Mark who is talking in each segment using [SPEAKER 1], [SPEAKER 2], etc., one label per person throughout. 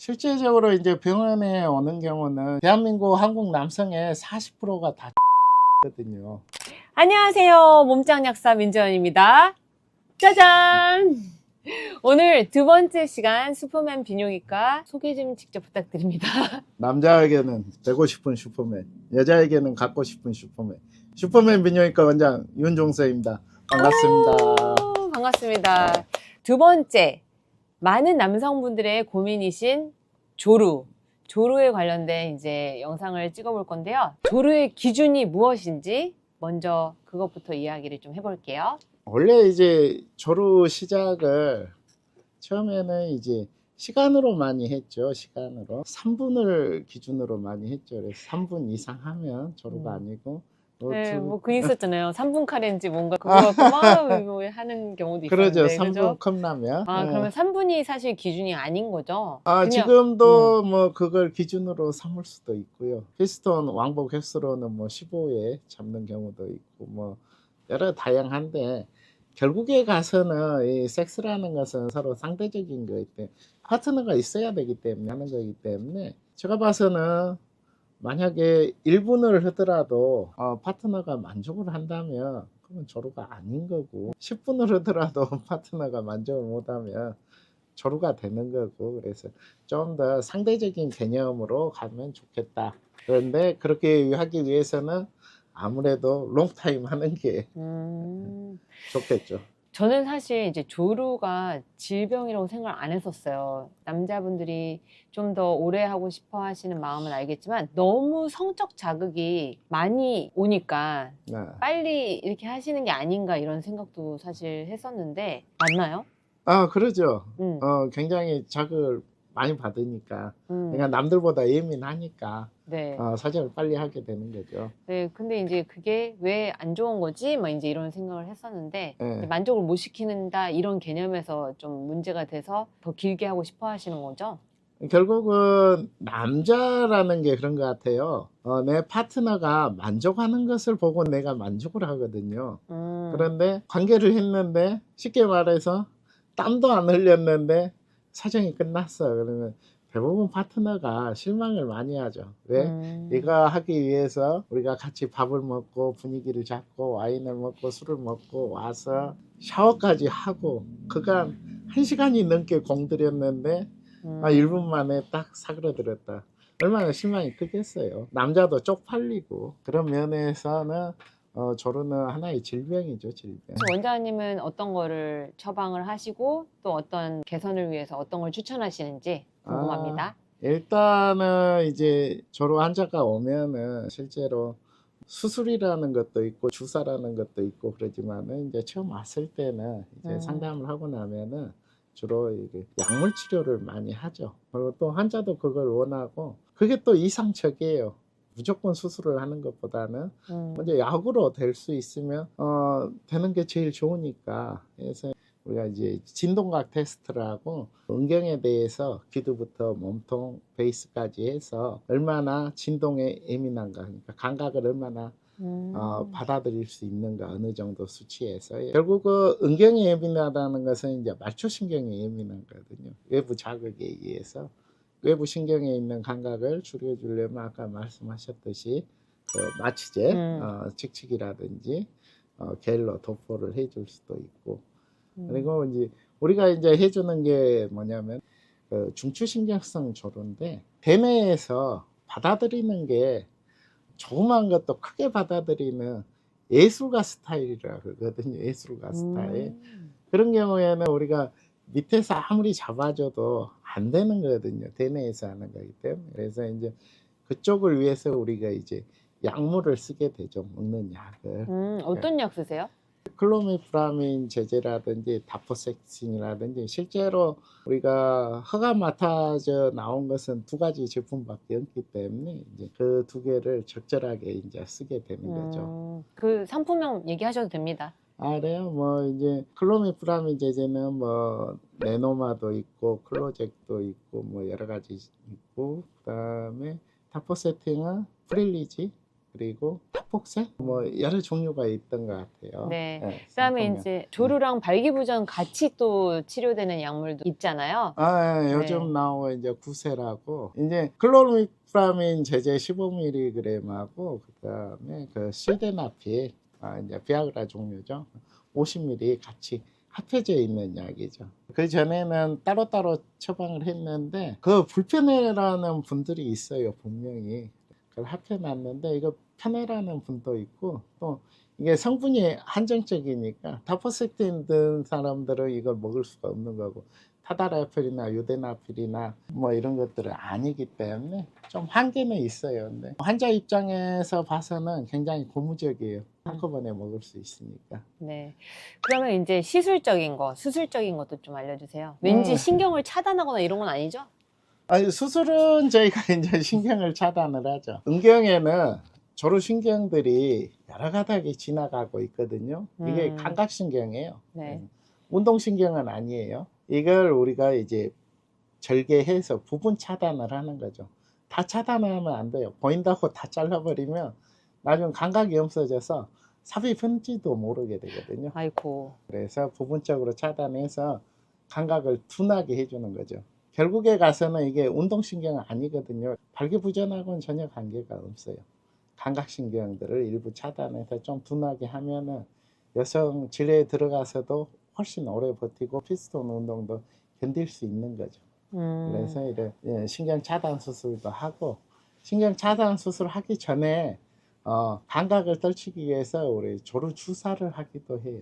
[SPEAKER 1] 실제적으로 이제 병원에 오는 경우는 대한민국 한국 남성의 40%가 다 거든요.
[SPEAKER 2] 안녕하세요. 몸짱 약사 민재원입니다. 짜잔! 오늘 두 번째 시간 슈퍼맨 비뇨기과 소개 좀 직접 부탁드립니다.
[SPEAKER 1] 남자에게는 되고 싶은 슈퍼맨, 여자에게는 갖고 싶은 슈퍼맨. 슈퍼맨 비뇨기과 원장 윤종서입니다. 반갑습니다.
[SPEAKER 2] 오, 반갑습니다. 두 번째, 많은 남성분들의 고민이신 조루에 관련된 이제 영상을 찍어볼 건데요. 조루의 기준이 무엇인지 먼저 그것부터 이야기를 좀 해볼게요.
[SPEAKER 1] 원래 이제 조루 시작을 처음에는 이제 시간으로 많이 했죠. 시간으로 3분을 기준으로 많이 했죠. 그래서 3분 이상 하면 조루가 아니고
[SPEAKER 2] 네, 뭐 그 있었잖아요. 3분 카레인지 뭔가 그거 막 뭐 하는 경우도
[SPEAKER 1] 그러죠.
[SPEAKER 2] 있었는데
[SPEAKER 1] 3분
[SPEAKER 2] 그죠?
[SPEAKER 1] 컵라면.
[SPEAKER 2] 아, 그러면 3분이 사실 기준이 아닌 거죠? 그냥
[SPEAKER 1] 지금도 뭐 그걸 기준으로 삼을 수도 있고요. 피스톤 왕복 횟수로는 뭐 15에 잡는 경우도 있고 뭐 여러 다양한데 결국에 가서는 이 섹스라는 것은 서로 상대적인 거기 때문에 파트너가 있어야 되기 때문에 하는 거기 때문에 제가 봐서는 만약에 1분을 하더라도 파트너가 만족을 한다면 그건 조루가 아닌 거고 10분을 하더라도 파트너가 만족을 못하면 조루가 되는 거고 그래서 좀 더 상대적인 개념으로 가면 좋겠다. 그런데 그렇게 하기 위해서는 아무래도 롱타임 하는 게 좋겠죠.
[SPEAKER 2] 저는 사실 이제 조루가 질병이라고 생각을 안 했었어요. 남자분들이 좀 더 오래 하고 싶어 하시는 마음은 알겠지만 너무 성적 자극이 많이 오니까
[SPEAKER 1] 네.
[SPEAKER 2] 빨리 이렇게 하시는 게 아닌가 이런 생각도 사실 했었는데 맞나요?
[SPEAKER 1] 그러죠.
[SPEAKER 2] 음,
[SPEAKER 1] 굉장히 자극을 많이 받으니까 그러니까
[SPEAKER 2] 음,
[SPEAKER 1] 남들보다 예민하니까
[SPEAKER 2] 네.
[SPEAKER 1] 사정을 빨리 하게 되는 거죠.
[SPEAKER 2] 네, 근데 이제 그게 왜 안 좋은 거지? 막 이제 이런 생각을 했었는데, 이제
[SPEAKER 1] 예.
[SPEAKER 2] 만족을 못 시키는다, 이런 개념에서 좀 문제가 돼서 더 길게 하고 싶어 하시는 거죠?
[SPEAKER 1] 결국은 남자라는 게 그런 것 같아요. 내 파트너가 만족하는 것을 보고 내가 만족을 하거든요. 그런데 관계를 했는데 쉽게 말해서 땀도 안 흘렸는데 사정이 끝났어. 그러면 대부분 파트너가 실망을 많이 하죠. 왜? 이거 하기 위해서 우리가 같이 밥을 먹고 분위기를 잡고 와인을 먹고 술을 먹고 와서 샤워까지 하고 그간 1시간이 넘게 공들였는데 1분 만에 딱 사그러들었다. 얼마나 실망이 크겠어요. 남자도 쪽팔리고 그런 면에서는 조루는 하나의 질병이죠, 질병.
[SPEAKER 2] 혹시 원장님은 어떤 거를 처방을 하시고 또 어떤 개선을 위해서 어떤 걸 추천하시는지 궁금합니다.
[SPEAKER 1] 일단은 이제 조루 환자가 오면은 실제로 수술이라는 것도 있고 주사라는 것도 있고 그러지만은 이제 처음 왔을 때는 이제 상담을 하고 나면은 주로 이게 약물 치료를 많이 하죠. 그리고 또 환자도 그걸 원하고 그게 또 이상적이에요. 무조건 수술을 하는 것보다는 먼저 약으로 될 수 있으면 되는 게 제일 좋으니까. 그래서 우리가 이제 진동각 테스트를 하고 음경에 대해서 귀두부터 몸통 베이스까지 해서 얼마나 진동에 예민한가, 그러니까 감각을 얼마나 받아들일 수 있는가, 어느 정도 수치에서. 결국 그 음경에 예민하다는 것은 이제 말초신경에 예민한 거거든요. 외부 자극에 의해서 외부 신경에 있는 감각을 줄여주려면 아까 말씀하셨듯이 그 마취제, 칙칙이라든지 겔로 도포를 해줄 수도 있고. 그리고 이제 우리가 이제 해주는 게 뭐냐면 그 중추신경성 조루인데 대뇌에서 받아들이는 게 조그만 것도 크게 받아들이는 예술가 스타일이라 그러거든요. 예술가 스타일. 그런 경우에는 우리가 밑에서 아무리 잡아줘도 안 되는 거거든요. 대뇌에서 하는 거기 때문에. 그래서 이제 그쪽을 위해서 우리가 이제 약물을 쓰게 되죠. 먹는 약을.
[SPEAKER 2] 어떤 약 쓰세요?
[SPEAKER 1] 클로미프라민 제제라든지 다포섹신이라든지 실제로 우리가 허가 맡아져 나온 것은 2가지 제품밖에 없기 때문에 이제 그 2개를 적절하게 이제 쓰게 되는 거죠.
[SPEAKER 2] 그 상품명 얘기하셔도 됩니다.
[SPEAKER 1] 그래요? 뭐 이제 클로미프라민 제제는 뭐 네노마도 있고 클로젝도 있고 뭐 여러 가지 있고 그다음에 다포세팅은 프릴리지 그리고 합폭증 뭐 여러 종류가 있던 것 같아요.
[SPEAKER 2] 네.
[SPEAKER 1] 예,
[SPEAKER 2] 그다음에
[SPEAKER 1] 상품명.
[SPEAKER 2] 이제 조루랑 발기부전 같이 또 치료되는 약물도 있잖아요.
[SPEAKER 1] 아, 예,
[SPEAKER 2] 네.
[SPEAKER 1] 요즘 나오고 이제 구세라고 이제 클로미프라민 제제 15mg하고 그다음에 그 실데나필 이제 비아그라 종류죠. 50mg 같이 합해져 있는 약이죠. 그 전에는 따로따로 처방을 했는데 그 불편해라는 분들이 있어요, 분명히. 그걸 합해놨는데 이거 편해라는 분도 있고 또 이게 성분이 한정적이니까 다포섹틴 든 사람들은 이걸 먹을 수가 없는 거고 타다라필이나 유데나필이나 뭐 이런 것들은 아니기 때문에 좀 한계는 있어요. 근데 환자 입장에서 봐서는 굉장히 고무적이에요. 한꺼번에 먹을 수 있으니까.
[SPEAKER 2] 네. 그러면 이제 시술적인 거, 수술적인 것도 좀 알려주세요. 왠지 신경을 차단하거나 이런 건 아니죠?
[SPEAKER 1] 아니, 수술은 저희가 이제 신경을 차단을 하죠. 은경에는 조루신경들이 여러 가닥이 지나가고 있거든요. 이게 감각신경이에요.
[SPEAKER 2] 네.
[SPEAKER 1] 운동신경은 아니에요. 이걸 우리가 이제 절개해서 부분 차단을 하는 거죠. 다 차단하면 안 돼요. 보인다고 다 잘라버리면 나중 감각이 없어져서 삽입한지도 모르게 되거든요.
[SPEAKER 2] 아이고.
[SPEAKER 1] 그래서 부분적으로 차단해서 감각을 둔하게 해주는 거죠. 결국에 가서는 이게 운동신경은 아니거든요. 발기부전하고는 전혀 관계가 없어요. 감각신경들을 일부 차단해서 좀 둔하게 하면은 여성 질에 들어가서도 훨씬 오래 버티고 피스톤 운동도 견딜 수 있는 거죠. 그래서 이래 신경 차단 수술도 하고 신경 차단 수술 하기 전에 감각을 떨치기 위해서 우리 조루 주사를 하기도 해요.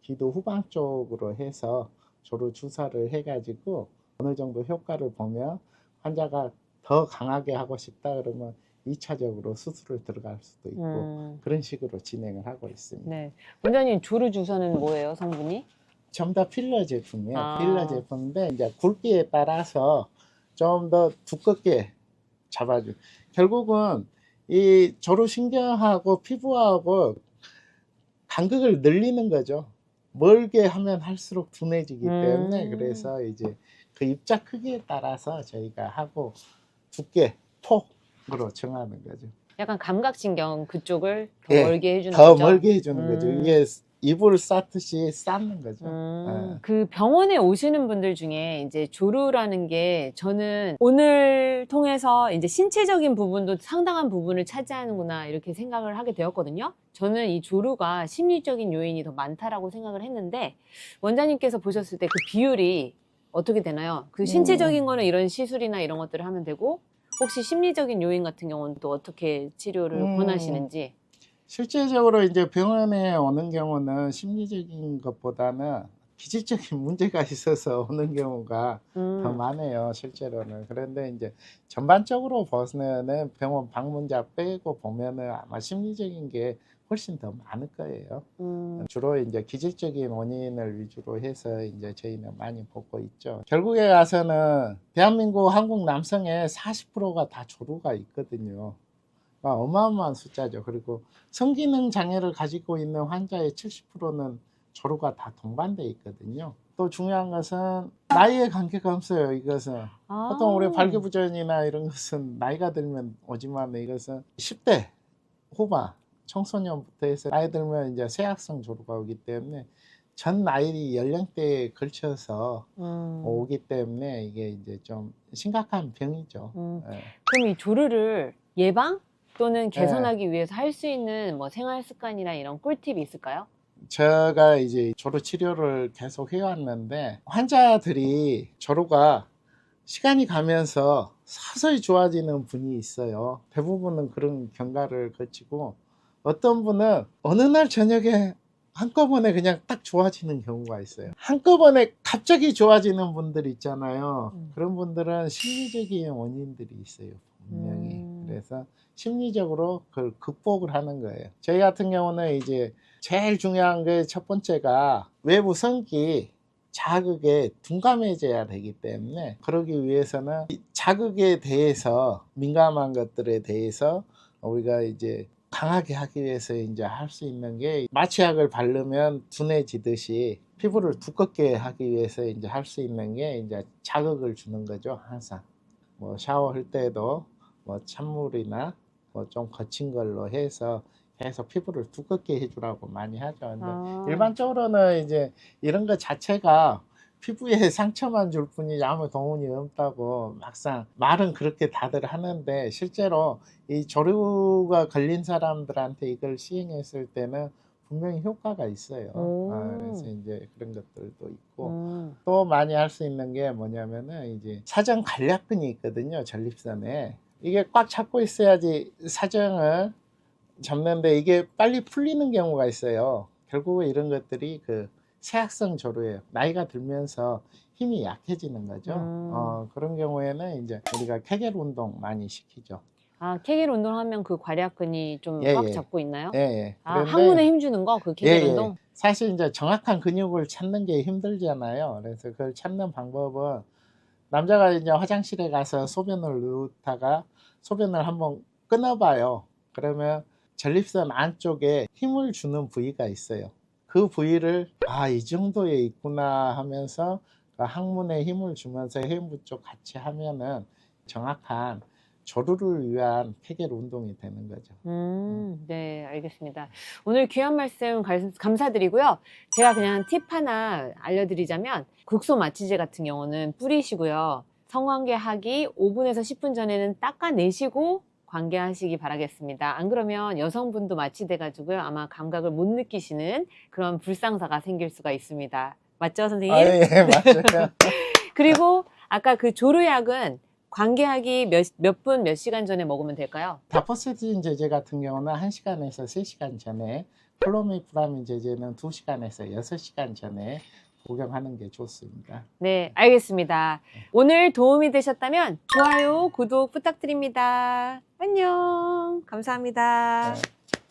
[SPEAKER 1] 기도 후방 쪽으로 해서 조루 주사를 해가지고 어느 정도 효과를 보면 환자가 더 강하게 하고 싶다 그러면 2차적으로 수술을 들어갈 수도 있고 그런 식으로 진행을 하고 있습니다.
[SPEAKER 2] 네. 원장님 조루 주사는 뭐예요, 성분이?
[SPEAKER 1] 전부 다 필러 제품이에요.
[SPEAKER 2] 아.
[SPEAKER 1] 필러 제품인데 이제 굵기에 따라서 좀 더 두껍게 잡아줘. 결국은 이 조루신경하고 피부하고 간극을 늘리는 거죠. 멀게 하면 할수록 둔해지기 때문에 그래서 이제 그 입자 크기에 따라서 저희가 하고 두께, 폭으로 정하는 거죠.
[SPEAKER 2] 약간 감각신경 그쪽을 더
[SPEAKER 1] 예,
[SPEAKER 2] 멀게 해주는
[SPEAKER 1] 더
[SPEAKER 2] 거죠?
[SPEAKER 1] 멀게 해주는 거죠. 이게 이불 쌓듯이 쌓는 거죠.
[SPEAKER 2] 그 병원에 오시는 분들 중에 이제 조루라는 게 저는 오늘 통해서 이제 신체적인 부분도 상당한 부분을 차지하는구나 이렇게 생각을 하게 되었거든요. 저는 이 조루가 심리적인 요인이 더 많다라고 생각을 했는데 원장님께서 보셨을 때 그 비율이 어떻게 되나요? 그 신체적인 거는 이런 시술이나 이런 것들을 하면 되고 혹시 심리적인 요인 같은 경우는 또 어떻게 치료를 권하시는지?
[SPEAKER 1] 실제적으로 이제 병원에 오는 경우는 심리적인 것보다는 기질적인 문제가 있어서 오는 경우가 더 많아요, 실제로는. 그런데 이제 전반적으로 보면은 병원 방문자 빼고 보면은 아마 심리적인 게 훨씬 더 많을 거예요. 주로 이제 기질적인 원인을 위주로 해서 이제 저희는 많이 보고 있죠. 결국에 가서는 대한민국 한국 남성의 40%가 다 조루가 있거든요. 어마어마한 숫자죠. 그리고 성기능 장애를 가지고 있는 환자의 70%는 조루가 다 동반돼 있거든요. 또 중요한 것은 나이에 관계가 없어요. 이것은 보통 우리 발기부전이나 이런 것은 나이가 들면 오지만 이것은 10대 후반 청소년부터 해서 나이 들면 이제 쇠약성 조루가 오기 때문에 전 나이 연령대에 걸쳐서 오기 때문에 이게 이제 좀 심각한 병이죠. 예.
[SPEAKER 2] 그럼 이 조루를 예방 또는 개선하기 위해서 할 수 있는 뭐 생활 습관이나 이런 꿀팁이 있을까요?
[SPEAKER 1] 제가 이제 조루 치료를 계속 해왔는데 환자들이 조루가 시간이 가면서 서서히 좋아지는 분이 있어요. 대부분은 그런 경과를 거치고 어떤 분은 어느 날 저녁에 한꺼번에 그냥 딱 좋아지는 경우가 있어요. 한꺼번에 갑자기 좋아지는 분들 있잖아요. 그런 분들은 심리적인 원인들이 있어요, 분명히. 그래서 심리적으로 그걸 극복을 하는 거예요. 저희 같은 경우는 이제 제일 중요한 게 첫 번째가 외부 성기 자극에 둔감해져야 되기 때문에 그러기 위해서는 이 자극에 대해서 민감한 것들에 대해서 우리가 이제 강하게 하기 위해서 이제 할 수 있는 게 마취약을 바르면 둔해지듯이 피부를 두껍게 하기 위해서 이제 할 수 있는 게 이제 자극을 주는 거죠. 항상 뭐 샤워할 때도 뭐 찬물이나 뭐 좀 거친 걸로 해서 계속 피부를 두껍게 해주라고 많이 하죠. 근데
[SPEAKER 2] 아.
[SPEAKER 1] 일반적으로는 이제 이런 것 자체가 피부에 상처만 줄 뿐이지 아무 도움이 없다고 막상 말은 그렇게 다들 하는데 실제로 이 조류가 걸린 사람들한테 이걸 시행했을 때는 분명히 효과가 있어요.
[SPEAKER 2] 오.
[SPEAKER 1] 그래서 이제 그런 것들도 있고
[SPEAKER 2] 음.
[SPEAKER 1] 또 많이 할 수 있는 게 뭐냐면은 이제 사정 간략근이 있거든요. 전립선에. 이게 꽉 잡고 있어야지 사정을 잡는데 이게 빨리 풀리는 경우가 있어요. 결국은 이런 것들이 그 세학성 조루예요. 나이가 들면서 힘이 약해지는 거죠. 그런 경우에는 이제 우리가 케겔 운동 많이 시키죠.
[SPEAKER 2] 아, 케겔 운동하면 그 괄약근이 좀
[SPEAKER 1] 예,
[SPEAKER 2] 꽉
[SPEAKER 1] 예.
[SPEAKER 2] 잡고 있나요?
[SPEAKER 1] 예, 예.
[SPEAKER 2] 아, 항문에
[SPEAKER 1] 그런데
[SPEAKER 2] 힘 주는 거, 그
[SPEAKER 1] 예,
[SPEAKER 2] 케겔
[SPEAKER 1] 예.
[SPEAKER 2] 운동?
[SPEAKER 1] 사실 이제 정확한 근육을 찾는 게 힘들잖아요. 그래서 그걸 찾는 방법은 남자가 이제 화장실에 가서 소변을 누다가 소변을 한번 끊어봐요. 그러면 전립선 안쪽에 힘을 주는 부위가 있어요. 그 부위를 이 정도에 있구나 하면서 그 항문에 힘을 주면서 해부 쪽 같이 하면은 정확한 조루를 위한 케겔 운동이 되는 거죠.
[SPEAKER 2] 네, 알겠습니다. 오늘 귀한 말씀 감사드리고요. 제가 그냥 팁 하나 알려드리자면, 국소 마취제 같은 경우는 뿌리시고요. 성관계 하기 5분에서 10분 전에는 닦아내시고 관계하시기 바라겠습니다. 안 그러면 여성분도 마취돼가지고요. 아마 감각을 못 느끼시는 그런 불상사가 생길 수가 있습니다. 맞죠, 선생님?
[SPEAKER 1] 예, 맞아요.
[SPEAKER 2] 그리고 아까 그 조류약은 관계하기 몇 분, 몇 시간 전에 먹으면 될까요?
[SPEAKER 1] 다포세틴 제제 같은 경우는 1시간에서 3시간 전에, 클로미프라민 제제는 2시간에서 6시간 전에 복용하는 게 좋습니다.
[SPEAKER 2] 네, 알겠습니다. 오늘 도움이 되셨다면 좋아요, 구독 부탁드립니다. 안녕. 감사합니다.
[SPEAKER 1] 네.